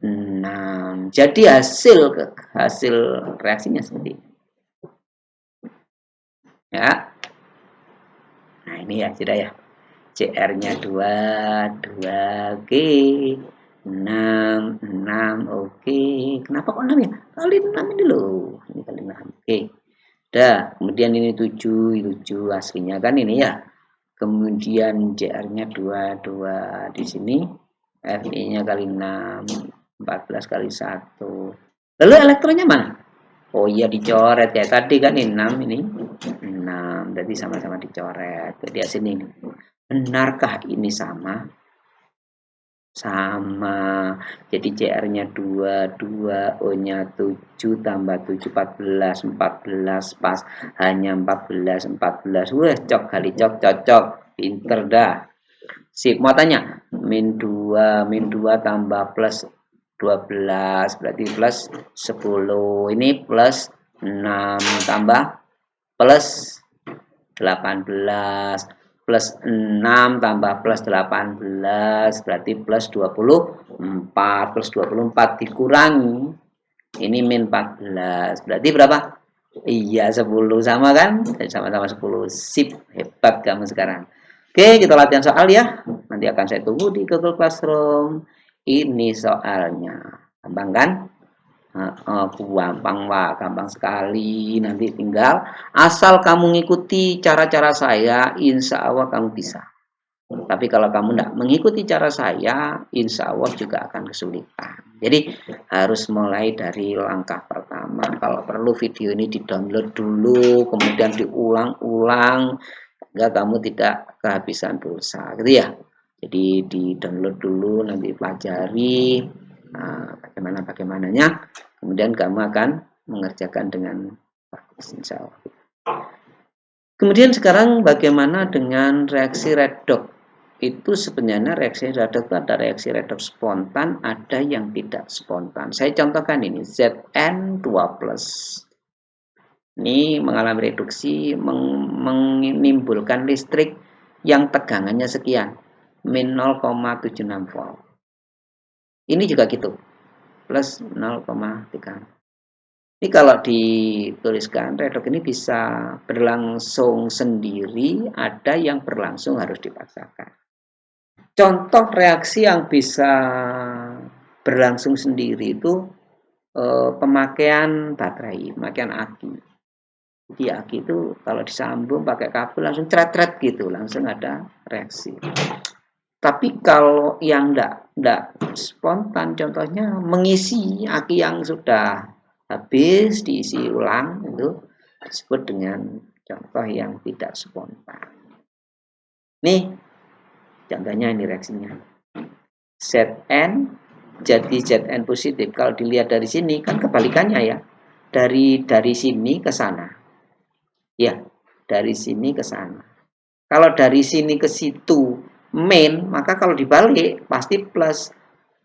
6. Jadi hasil reaksinya seperti ini. Ya. Nah, ini ya sudah ya. CR-nya 2, oke. 6, oke. Kenapa kok 6 ya? Kali 6 ini loh. Ini kali 6, oke. Dah, kemudian ini 7 aslinya kan ini ya. Kemudian CR-nya 2 di sini. Fe-nya kali 6, 14 kali 1. Lalu elektronnya mana? Oh iya dicoret ya. Tadi kan ini 6 ini. 6, berarti sama-sama dicoret. Jadi sini. Benarkah ini sama? Sama. Jadi CR-nya 2, O-nya 7 tambah 7, 14 pas. Hanya 14. Wah, cok kali cok, cocok. Pinter dah. Sip, mau tanya. Min 2 tambah plus 12, berarti plus 10. Ini plus 6 tambah plus 18. Plus 6 tambah plus 18 berarti plus 24. Plus 24 dikurangi ini min 14 berarti berapa? Iya 10, sama kan? Sama-sama 10. Sip, hebat kamu sekarang. Oke, kita latihan soal ya. Nanti akan saya tunggu di Google Classroom. Ini soalnya gampang kan? Gampang Pak, gampang sekali. Nanti tinggal asal kamu ngikuti cara-cara saya, insya Allah kamu bisa. Tapi kalau kamu tidak mengikuti cara saya, insya Allah juga akan kesulitan. Jadi harus mulai dari langkah pertama. Kalau perlu video ini di-download dulu, kemudian diulang-ulang, sehingga kamu tidak kehabisan pulsa, gitu ya. Jadi di-download dulu, nanti pelajari bagaimananya, kemudian kamu akan mengerjakan dengan bagus, insya Allah. Kemudian sekarang bagaimana dengan reaksi redoks? Itu sebenarnya reaksi redoks itu ada reaksi redoks spontan, ada yang tidak spontan. Saya contohkan ini Zn2+. Ini mengalami reduksi, menimbulkan listrik yang tegangannya sekian, min 0,76 volt. Ini juga gitu, plus 0,3. Ini kalau dituliskan redoks ini bisa berlangsung sendiri, ada yang berlangsung harus dipaksakan. Contoh reaksi yang bisa berlangsung sendiri itu pemakaian baterai, pemakaian aki. Jadi aki itu kalau disambung pakai kabel langsung cret-cret gitu, langsung ada reaksi. Tapi kalau yang enggak spontan, contohnya mengisi aki yang sudah habis diisi ulang, itu disebut dengan contoh yang tidak spontan. Nih contohnya, ini reaksinya. Zn jadi Zn positif. Kalau dilihat dari sini kan kebalikannya ya. Dari sini ke sana. Ya, dari sini ke sana. Kalau dari sini ke situ main, maka kalau dibalik pasti plus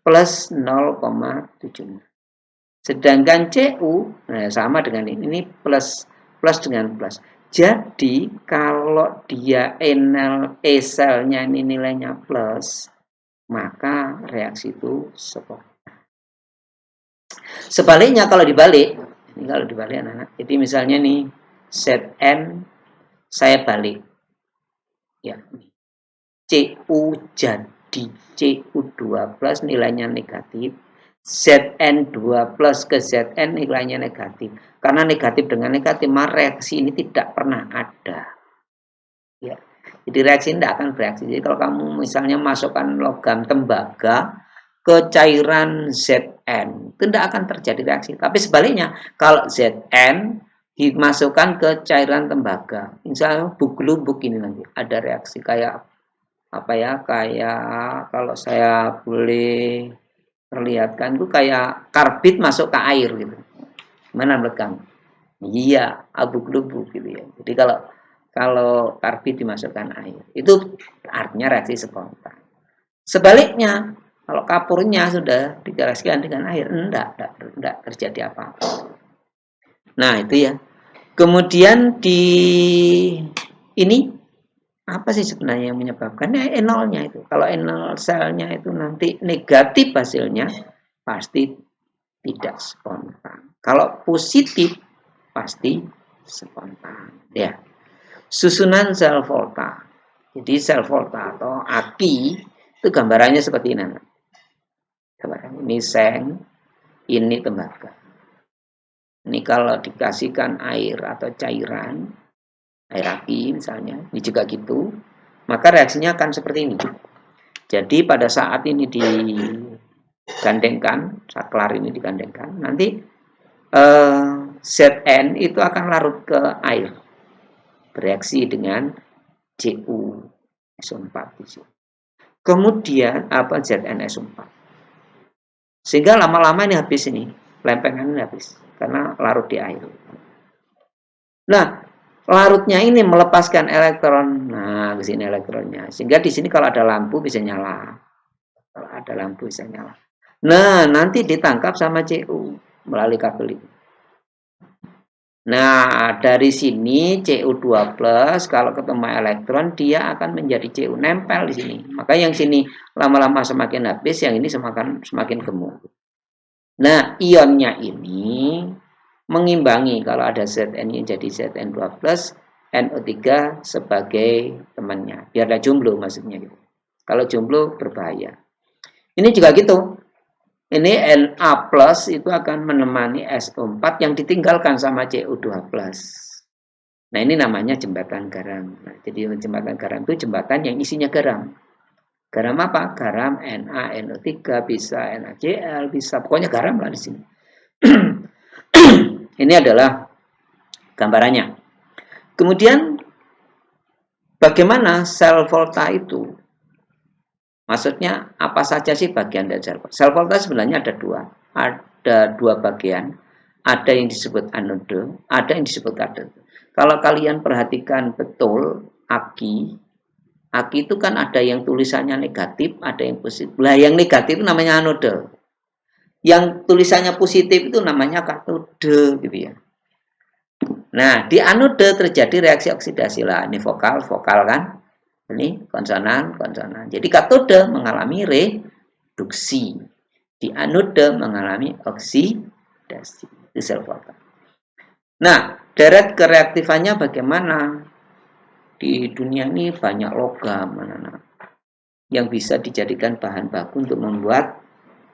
0,7. Sedangkan Cu sama dengan ini plus dengan plus. Jadi kalau dia E selnya ini nilainya plus, maka reaksi itu spontan. Sebaliknya kalau dibalik, ini kalau dibalik anak-anak. Jadi misalnya nih Zn saya balik. Ya, Cu jadi Cu2 plus nilainya negatif, Zn2 plus ke Zn nilainya negatif. Karena negatif dengan negatif, maka reaksi ini tidak pernah ada. Ya, jadi reaksi ini tidak akan bereaksi. Jadi kalau kamu misalnya masukkan logam tembaga ke cairan Zn, itu tidak akan terjadi reaksi. Tapi sebaliknya, kalau Zn dimasukkan ke cairan tembaga, misalnya buk-lubuk ini nanti ada reaksi kayak apa ya, kayak kalau saya boleh perlihatkan itu kayak karbit masuk ke air gitu. Gimana menurut kamu? Iya, abu-gelubuk gitu ya. Jadi kalau karbit dimasukkan air, itu artinya reaksi spontan. Sebaliknya, kalau kapurnya sudah direaksikan dengan air, enggak terjadi apa-apa. Nah, itu ya. Kemudian di ini apa sih sebenarnya yang menyebabkan? E0-nya itu. Kalau E0 selnya itu nanti negatif hasilnya, pasti tidak spontan. Kalau positif, pasti spontan. Ya. Susunan sel volta. Jadi sel volta atau aki itu gambarannya seperti ini. Gambaran ini seng, ini tembaga. Ini kalau dikasihkan air atau cairan, air aki misalnya, ini juga gitu, maka reaksinya akan seperti ini. Jadi pada saat ini digandengkan, saklar ini digandengkan, nanti Zn itu akan larut ke air, bereaksi dengan CuSO4 di sini. Kemudian apa ZnSO4. Sehingga lama-lama ini habis ini, lempengan ini habis karena larut di air. Nah, larutnya ini melepaskan elektron. Nah, ke sini elektronnya. Sehingga di sini kalau ada lampu bisa nyala. Kalau ada lampu bisa nyala. Nah, nanti ditangkap sama Cu melalui kabel ini. Nah, dari sini Cu2 plus kalau ketemu elektron dia akan menjadi Cu nempel di sini. Maka yang sini lama-lama semakin habis, yang ini semakin gemuk. Nah, ionnya ini mengimbangi kalau ada Zn ini jadi Zn2 plus, NO3 sebagai temannya. Biar ada jomblo maksudnya gitu. Kalau jomblo berbahaya. Ini juga gitu. Ini Na plus itu akan menemani SO4 yang ditinggalkan sama Cu2 plus. Nah, ini namanya jembatan garam. Nah, jadi jembatan garam itu jembatan yang isinya garam. Garam apa? Garam NaNO3, bisa NaCl, bisa pokoknya garam lah di sini. Ini adalah gambarannya. Kemudian bagaimana sel volta itu? Maksudnya apa saja sih bagian dari sel volta? Sel volta sebenarnya ada dua. Ada dua bagian. Ada yang disebut anode, ada yang disebut katode. Kalau kalian perhatikan betul aki itu kan ada yang tulisannya negatif, ada yang positif. Lah yang negatif itu namanya anode. Yang tulisannya positif itu namanya katode gitu ya. Nah, di anode terjadi reaksi oksidasi lah. Ini vokal kan? Ini konsonan. Jadi katode mengalami reduksi. Di anode mengalami oksidasi. Itu sel volta. Nah, deret kereaktifannya bagaimana? Di dunia ini banyak logam yang bisa dijadikan bahan baku untuk membuat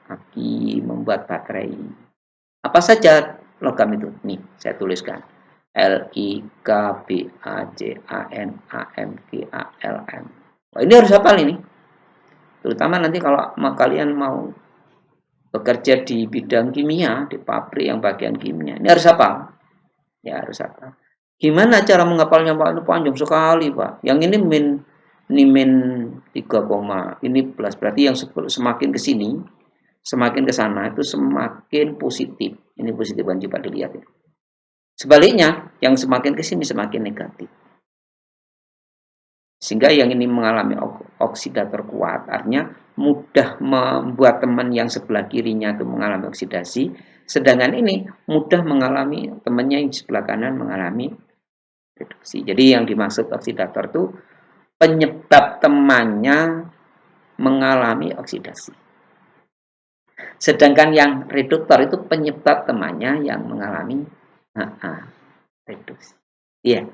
aki, membuat baterai. Apa saja logam itu? Nih, saya tuliskan. LIKBACANAMGALM. Nah, ini harus hafal ini. Terutama nanti kalau kalian mau bekerja di bidang kimia, di pabrik yang bagian kimia. Ini harus hafal. Ya, harus hafal. Gimana cara menghafalnya, Pak? Ini panjang sekali, Pak. Yang ini min 3, ini plus. Berarti yang semakin ke sini, semakin ke sana itu semakin positif. Ini positif, coba dilihat ya. Sebaliknya, yang semakin ke sini semakin negatif. Sehingga yang ini mengalami oksidator kuat, artinya mudah membuat teman yang sebelah kirinya itu mengalami oksidasi, sedangkan ini mudah mengalami temannya yang sebelah kanan mengalami reduksi. Jadi yang dimaksud oksidator itu penyebab temannya mengalami oksidasi. Sedangkan yang reduktor itu penyebab temannya yang mengalami reduksi. Iya.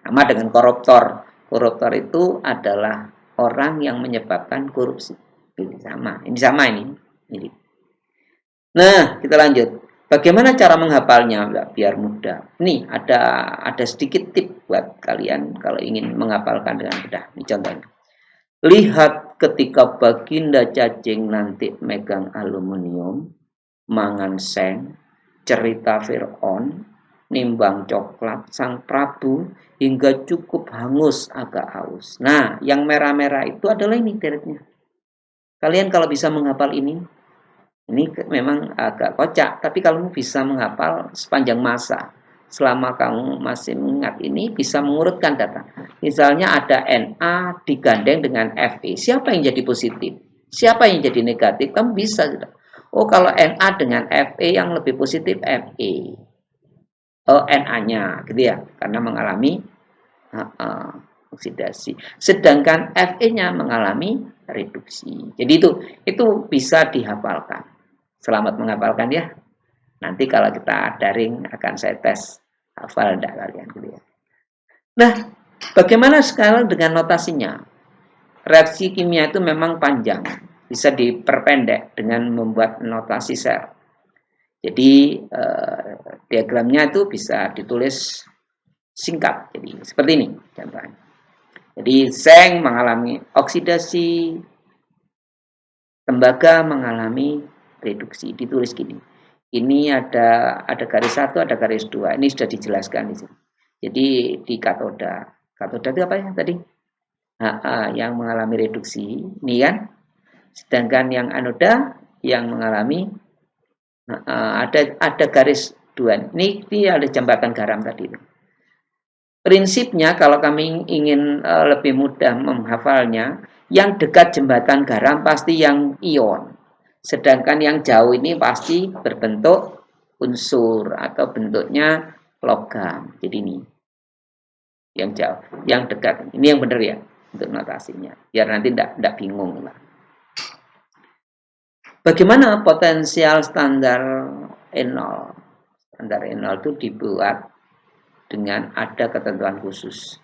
Sama dengan koruptor. Koruptor itu adalah orang yang menyebabkan korupsi. Ini sama ini. Nah, kita lanjut. Bagaimana cara menghafalnya biar mudah? Ini ada sedikit tip buat kalian kalau ingin menghafalkan dengan mudah. Ini contohnya. Lihat ketika Baginda cacing nanti megang aluminium, mangan seng, cerita Fir'aun, nimbang coklat sang Prabu hingga cukup hangus agak haus. Nah, yang merah-merah itu adalah ini deret-nya. Kalian kalau bisa menghafal ini memang agak kocak, tapi kalau bisa menghafal sepanjang masa, selama kamu masih mengingat ini, bisa mengurutkan data. Misalnya ada Na digandeng dengan Fe, siapa yang jadi positif? Siapa yang jadi negatif? Kamu bisa. Oh, kalau Na dengan Fe yang lebih positif Fe. Na-nya gitu ya, karena mengalami oksidasi. Sedangkan Fe-nya mengalami reduksi. Jadi itu bisa dihafalkan. Selamat menghafalkan ya. Nanti kalau kita daring akan saya tes hafal enggak kalian gitu ya. Nah, bagaimana sekarang dengan notasinya? Reaksi kimia itu memang panjang, bisa diperpendek dengan membuat notasi sel. Jadi diagramnya itu bisa ditulis singkat. Jadi seperti ini contohnya. Jadi seng mengalami oksidasi, tembaga mengalami reduksi. Ditulis gini. Ini ada garis 1, ada garis 2. Ini sudah dijelaskan di sini. Jadi di katoda. Katoda itu apa ya tadi? HA yang mengalami reduksi, ini kan. Sedangkan yang anoda yang mengalami ada garis 2. Ini ada jembatan garam tadi. Prinsipnya kalau kami ingin lebih mudah menghafalnya, yang dekat jembatan garam pasti yang ion. Sedangkan yang jauh ini pasti berbentuk unsur atau bentuknya logam. Jadi ini yang jauh, yang dekat. Ini yang benar ya untuk notasinya. Biar nanti tidak bingung lah. Bagaimana potensial standar E0? Standar E0 itu dibuat dengan ada ketentuan khusus.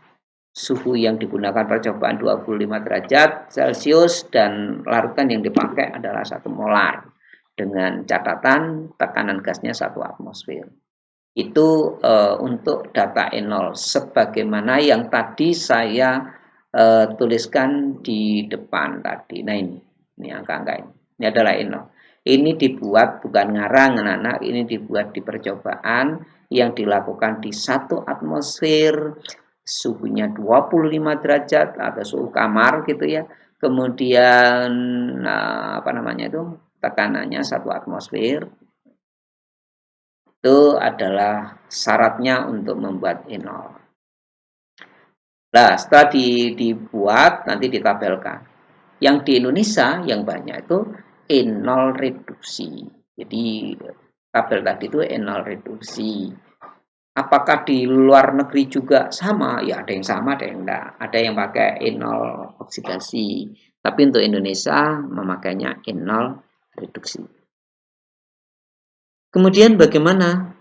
Suhu yang digunakan percobaan 25 derajat Celcius dan larutan yang dipakai adalah 1 molar dengan catatan tekanan gasnya 1 atmosfer. Itu untuk data E0 sebagaimana yang tadi saya tuliskan di depan tadi. Nah ini angka-angka ini. Ini adalah E0. Ini dibuat bukan ngarang anak-anak, ini dibuat di percobaan yang dilakukan di 1 atmosfer, suhunya 25 derajat atau suhu kamar gitu ya. Kemudian tekanannya 1 atmosfer. Itu adalah syaratnya untuk membuat E0. Nah, setelah dibuat nanti ditabelkan. Yang di Indonesia yang banyak itu E0 reduksi. Jadi tabel tadi itu E0 reduksi. Apakah di luar negeri juga sama? Ya ada yang sama, ada yang enggak. Ada yang pakai E0 oksidasi. Tapi untuk Indonesia memakainya E0 reduksi. Kemudian bagaimana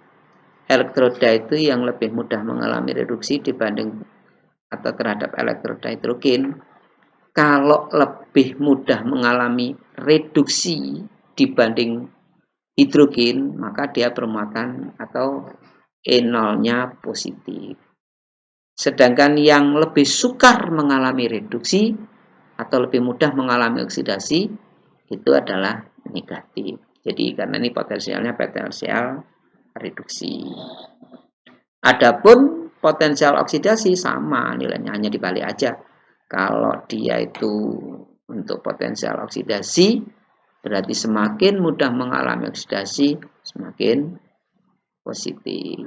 elektroda itu yang lebih mudah mengalami reduksi dibanding atau terhadap elektroda hidrogen? Kalau lebih mudah mengalami reduksi dibanding hidrogen, maka dia bermuatan atau E0-nya positif. Sedangkan yang lebih sukar mengalami reduksi atau lebih mudah mengalami oksidasi itu adalah negatif. Jadi karena ini potensialnya potensial reduksi. Adapun potensial oksidasi sama nilainya, hanya dibalik aja. Kalau dia itu untuk potensial oksidasi berarti semakin mudah mengalami oksidasi semakin positif.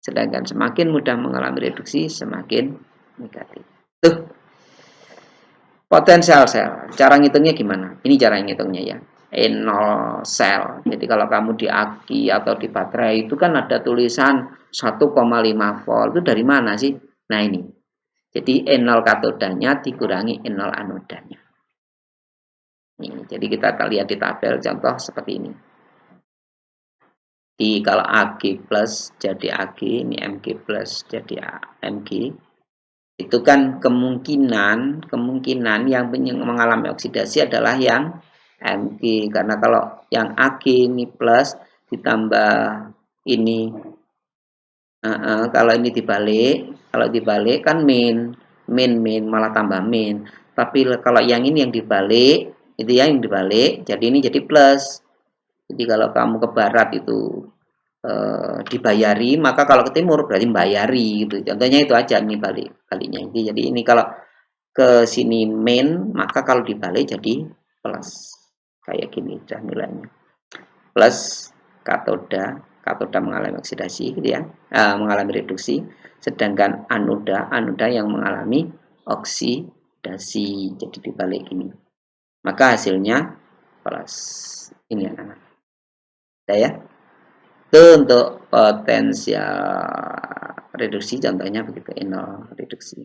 Sedangkan semakin mudah mengalami reduksi semakin negatif. Tuh, potensial sel. Cara ngitungnya gimana? Ini cara ngitungnya ya. E0 sel. Jadi kalau kamu di aki atau di baterai itu kan ada tulisan 1,5 volt. Itu dari mana sih? Nah ini. Jadi E0 katodanya dikurangi E0 anodanya. Ini. Jadi kita lihat di tabel contoh seperti ini. Di kalau Ag plus jadi Ag, ini Mg plus jadi Mg. Itu kan kemungkinan yang mengalami oksidasi adalah yang Mg, karena kalau yang Ag ini plus ditambah ini kalau ini dibalik kan min malah tambah min. Tapi kalau yang ini yang dibalik itu ya, yang dibalik jadi ini jadi plus. Jadi kalau kamu ke barat itu dibayari, maka kalau ke timur berarti membayari gitu. Contohnya itu aja, ini baliknya. Jadi ini kalau ke sini min, maka kalau dibalik jadi plus. Kayak gini udah nilainya. Plus katoda mengalami oksidasi gitu ya, mengalami reduksi, sedangkan anoda yang mengalami oksidasi. Jadi dibalik ini. Maka hasilnya plus. Ini anak-anak. Ya. Itu untuk potensial reduksi, contohnya begitu, E0 reduksi.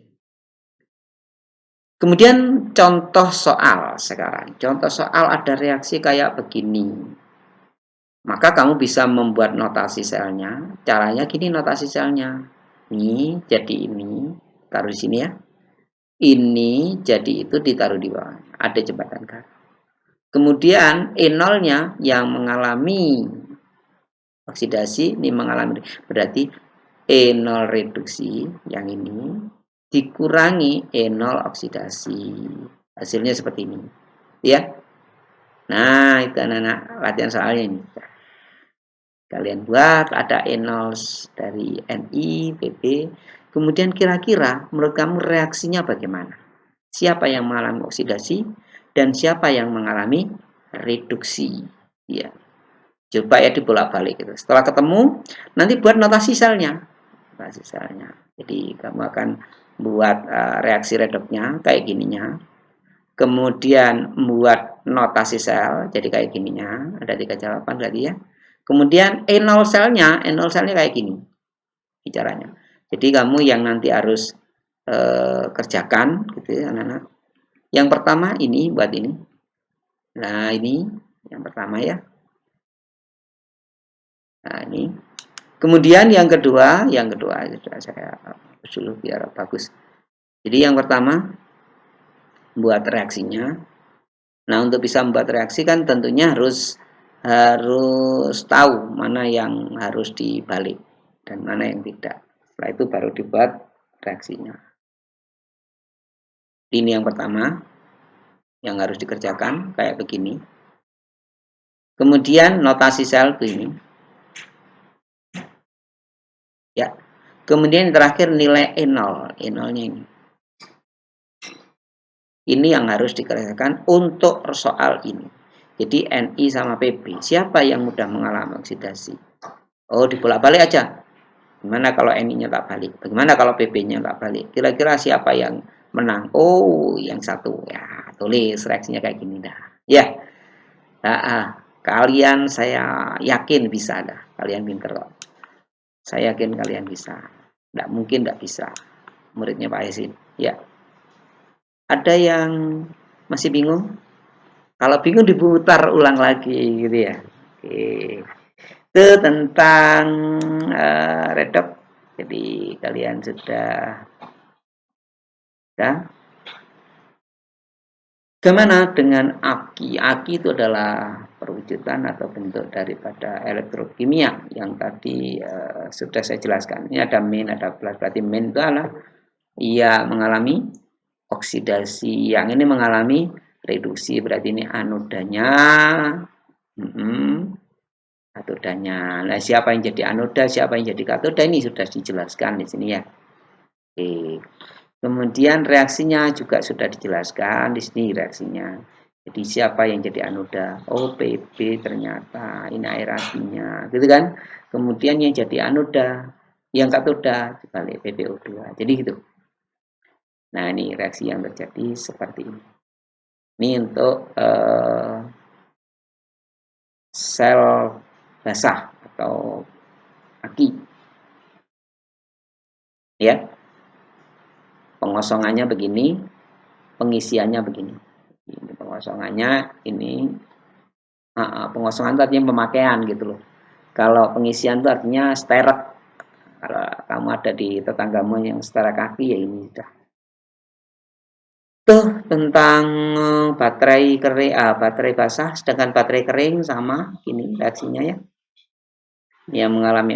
Kemudian contoh soal sekarang. Contoh soal ada reaksi kayak begini. Maka kamu bisa membuat notasi selnya. Caranya gini notasi selnya. Ini jadi ini, taruh di sini ya. Ini jadi itu ditaruh di bawah. Ada jembatan kan. Kemudian E0-nya yang mengalami oksidasi ini mengalami, berarti E0 reduksi yang ini dikurangi E0 oksidasi, hasilnya seperti ini ya. Nah itu anak-anak latihan soalnya ini, kalian buat ada E0 dari Ni, Pp, kemudian kira-kira menurut kamu reaksinya bagaimana, siapa yang mengalami oksidasi dan siapa yang mengalami reduksi ya. Coba ya dibolak-balik gitu. Setelah ketemu, nanti buat notasi selnya. Notasi selnya. Jadi kamu akan buat reaksi reduknya kayak gininya. Kemudian buat notasi sel, jadi kayak gininya. Ada 3 jawaban berarti ya. Kemudian E0 selnya kayak gini. Bicaranya. Jadi kamu yang nanti harus kerjakan gitu ya anak-anak. Yang pertama ini buat ini. Nah ini yang pertama ya. Nah ini. Kemudian yang kedua sudah saya hapus dulu biar bagus. Jadi yang pertama buat reaksinya. Nah untuk bisa membuat reaksi kan tentunya harus tahu mana yang harus dibalik dan mana yang tidak. Setelah itu baru dibuat reaksinya. Ini yang pertama yang harus dikerjakan kayak begini. Kemudian notasi sel ini. Ya. Kemudian yang terakhir nilai E0. E0-nya ini. Ini yang harus dikerjakan untuk soal ini. Jadi Ni sama Pb. Siapa yang mudah mengalami oksidasi? Oh, dibolak-balik aja. Gimana kalau Ni-nya tak balik? Bagaimana kalau Pb-nya tak balik? Kira-kira siapa yang menang? Oh, yang satu. Ya, tulis reaksinya kayak gini dah. Ya. Kalian saya yakin bisa dah. Kalian pinter kok. Saya yakin kalian bisa. Tidak mungkin tidak bisa. Muridnya Pak Yasin. Ya. Ada yang masih bingung? Kalau bingung diputar ulang lagi gitu ya. Oke. Itu tentang redox. Jadi kalian sudah Bagaimana dengan aki? Aki itu adalah perwujudan atau bentuk daripada elektrokimia yang tadi sudah saya jelaskan. Ini ada min, ada plus. Berarti min itu adalah ia mengalami oksidasi, yang ini mengalami reduksi. Berarti ini anodanya, katodanya. Nah, siapa yang jadi anoda, siapa yang jadi katoda ini sudah dijelaskan di sini ya. Oke. Kemudian reaksinya juga sudah dijelaskan di sini reaksinya. Jadi siapa yang jadi anoda? Oh, PB ternyata ini air apinya, gitu kan? Kemudian yang jadi anoda, yang katoda dibalik PbO2. Jadi gitu. Nah, ini reaksi yang terjadi seperti ini. Ini untuk sel basah atau aki. Ya. Pengosongannya begini, pengisiannya begini. Ini pengosongannya ini pengosongan itu artinya pemakaian gitu loh. Kalau pengisian itu artinya sterek. Kalau kamu ada di tetanggamu yang sterek kaki ya ini sudah. Tuh tentang baterai kering, baterai basah, sedangkan baterai kering sama ini reaksinya ya. Yang mengalami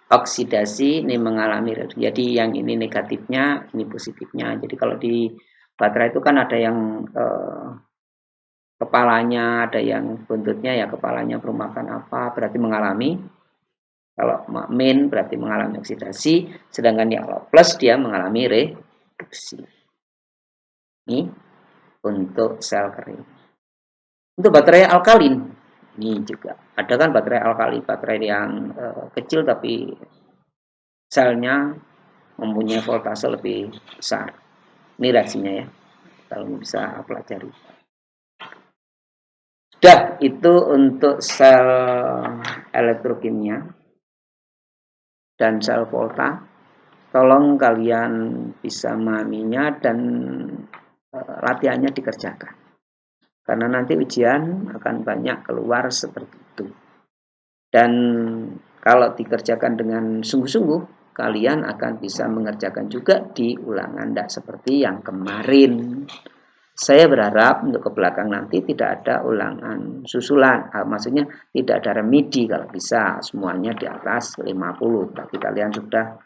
oksidasi ini mengalami, jadi yang ini negatifnya, ini positifnya. Jadi kalau di baterai itu kan ada yang kepalanya, ada yang buntutnya ya kepalanya perumahan apa, berarti mengalami. Kalau min berarti mengalami oksidasi, sedangkan yang plus dia mengalami reduksi. Ini untuk sel kering. Untuk baterai alkalin, ini juga ada kan baterai alkali, baterai yang kecil tapi selnya mempunyai voltase lebih besar. Ini reaksinya ya, kalau bisa pelajari. Sudah, itu untuk sel elektrokimia dan sel volta. Tolong kalian bisa memahaminya dan latihannya dikerjakan. Karena nanti ujian akan banyak keluar seperti itu. Dan kalau dikerjakan dengan sungguh-sungguh, kalian akan bisa mengerjakan juga di ulangan, tidak seperti yang kemarin. Saya berharap untuk ke belakang nanti tidak ada ulangan susulan, maksudnya tidak ada remedi kalau bisa semuanya di atas 50, tapi kalian sudah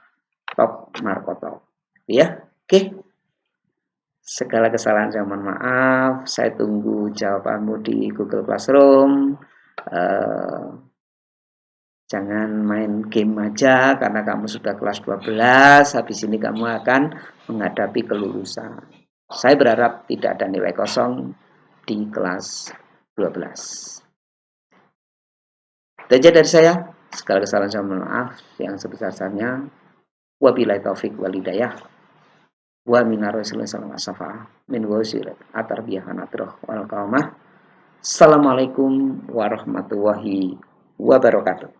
top markotop. Ya, oke. Segala kesalahan saya mohon maaf. Saya tunggu jawabanmu di Google Classroom. Jangan main game aja karena kamu sudah kelas 12. Habis ini kamu akan menghadapi kelulusan. Saya berharap tidak ada nilai kosong di kelas 12. Itu aja dari saya. Segala kesalahan saya mohon maaf yang sebesar-besarnya. Wabillahi taufik wal hidayah. Wa minar rasulillah sallallahu alaihi wasallam min wasirat atarbiyah anatroh wal qaumah. Assalamualaikum warahmatullahi wabarakatuh.